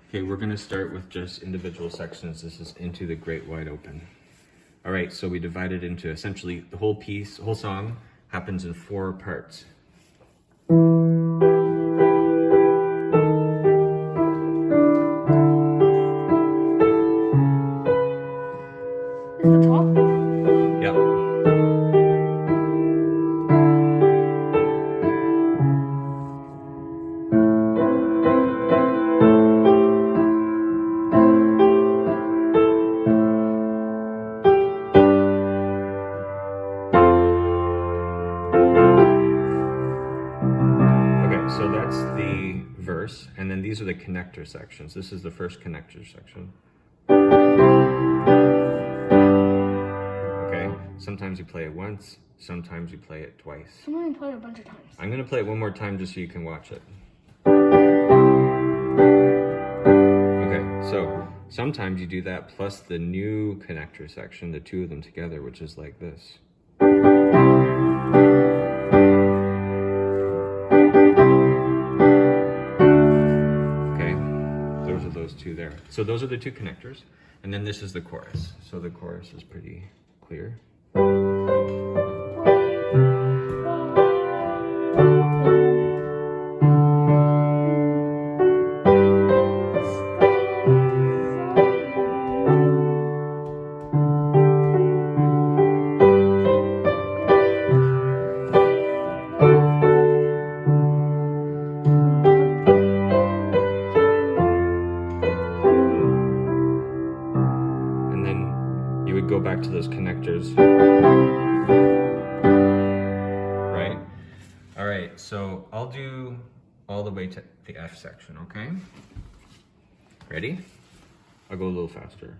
Okay, we're gonna start with just individual sections. This is Into the Great Wide Open. All right, so we divided into essentially the whole piece, the whole song happens in 4 parts. Is the top? Yep. Okay, so that's the verse, and then these are the connector sections. This is the first connector section. Okay, sometimes you play it once, sometimes you play it twice. I'm gonna play it a bunch of times. I'm gonna play it one more time just so you can watch it. Okay, so sometimes you do that plus the new connector section, the 2 of them together, which is like this. Okay, those are those 2 there. So those are the 2 connectors, and then this is the chorus. So the chorus is pretty clear. And then you would go back to those connectors. Right? All right, so I'll do all the way to the F section, okay? Ready? I'll go a little faster.